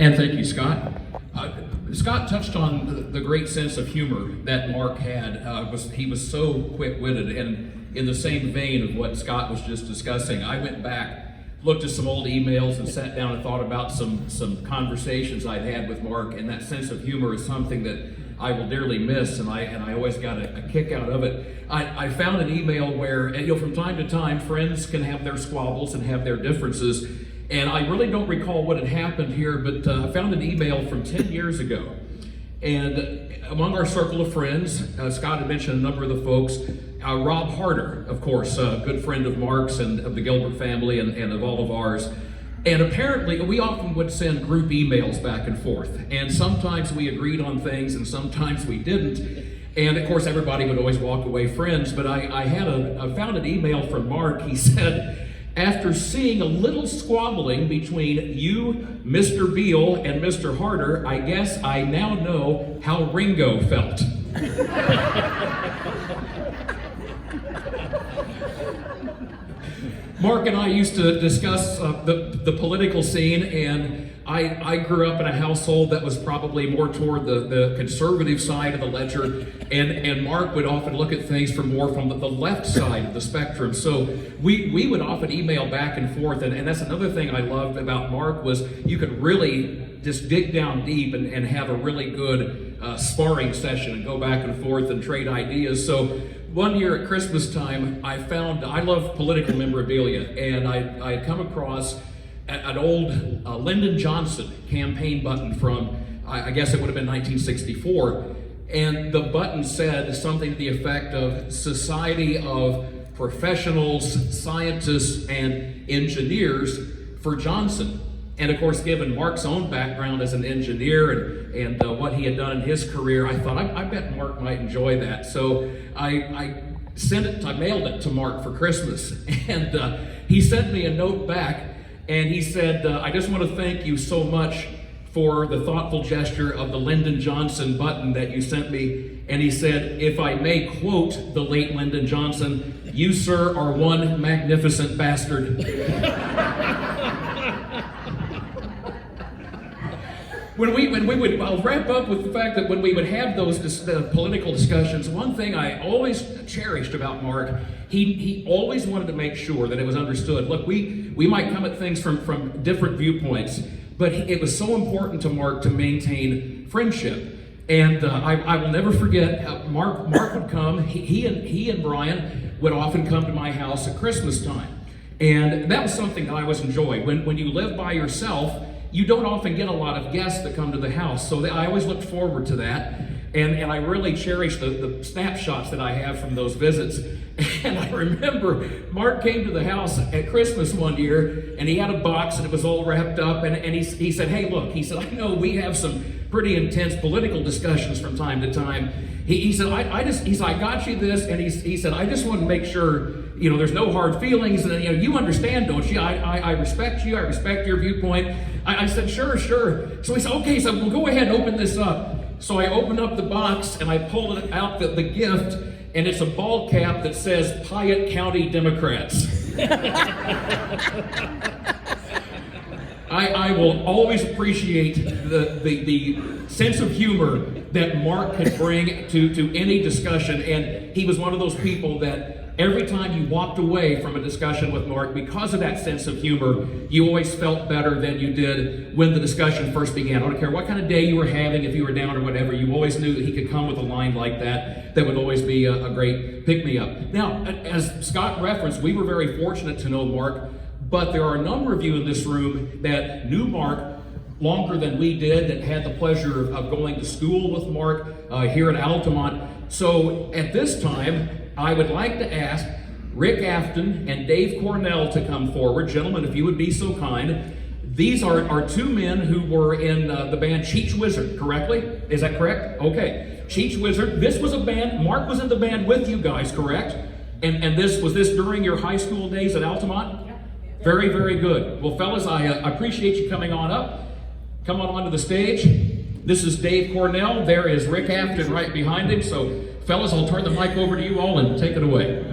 And thank you, Scott. Scott touched on the great sense of humor that Mark had. He was so quick-witted, and in the same vein of what Scott was just discussing, I went back, looked at some old emails, and sat down and thought about some conversations I'd had with Mark, and that sense of humor is something that I will dearly miss, and I always got a kick out of it. I found an email where, from time to time, friends can have their squabbles and have their differences, and I really don't recall what had happened here, but I found an email from 10 years ago. And among our circle of friends, Scott had mentioned a number of the folks, Rob Harder, of course, a good friend of Mark's and of the Gilbert family and of all of ours. And apparently, we often would send group emails back and forth. And sometimes we agreed on things and sometimes we didn't. And of course, everybody would always walk away friends. But I found an email from Mark. He said, after seeing a little squabbling between you, Mr. Beal, and Mr. Harder, I guess I now know how Ringo felt. Mark and I used to discuss the political scene, and I grew up in a household that was probably more toward the conservative side of the ledger, and Mark would often look at things from the left side of the spectrum. So we would often email back and forth, and that's another thing I loved about Mark was you could really just dig down deep and have a really good sparring session and go back and forth and trade ideas. So one year at Christmas time, I love political memorabilia, and I had come across an old Lyndon Johnson campaign button from, I guess it would have been 1964, and the button said something to the effect of Society of Professionals, Scientists, and Engineers for Johnson. And of course, given Mark's own background as an engineer and what he had done in his career, I thought, I bet Mark might enjoy that. So I mailed it to Mark for Christmas. And he sent me a note back, and he said, I just want to thank you so much for the thoughtful gesture of the Lyndon Johnson button that you sent me. And he said, if I may quote the late Lyndon Johnson, you, sir, are one magnificent bastard. I'll wrap up with the fact that when we would have those political discussions, one thing I always cherished about Mark, he always wanted to make sure that it was understood. Look, we might come at things from different viewpoints, but it was so important to Mark to maintain friendship. And I will never forget how Mark would come. He and Brian would often come to my house at Christmas time, and that was something that I always enjoyed. When you live by yourself, you don't often get a lot of guests that come to the house, so I always looked forward to that, and I really cherish the snapshots that I have from those visits. And I remember Mark came to the house at Christmas one year, and he had a box, and it was all wrapped up, and he said, hey, look, he said, I know we have some pretty intense political discussions from time to time. He said, I got you this, and he said, I just want to make sure, there's no hard feelings, and you understand, don't you? I respect you, I respect your viewpoint. I said, sure. So he said, okay, so we'll go ahead and open this up. So I opened up the box, and I pulled out the gift, and it's a ball cap that says Piatt County Democrats. I will always appreciate the sense of humor that Mark could bring to any discussion, and he was one of those people that every time you walked away from a discussion with Mark, because of that sense of humor, you always felt better than you did when the discussion first began. I don't care what kind of day you were having, if you were down or whatever, you always knew that he could come with a line like that would always be a great pick-me-up. Now, as Scott referenced, we were very fortunate to know Mark, but there are a number of you in this room that knew Mark longer than we did, that had the pleasure of going to school with Mark here at Altamont. So at this time, I would like to ask Rick Afton and Dave Cornell to come forward. Gentlemen, if you would be so kind. These are two men who were in the band Cheech Wizard, correctly? Is that correct? Okay. Cheech Wizard. This was a band, Mark was in the band with you guys, correct? And was this during your high school days at Altamont? Yeah. Very, very good. Well, fellas, I appreciate you coming on up. Come on onto the stage. This is Dave Cornell. There is Rick Afton right behind him. So, fellas, I'll turn the mic over to you all and take it away.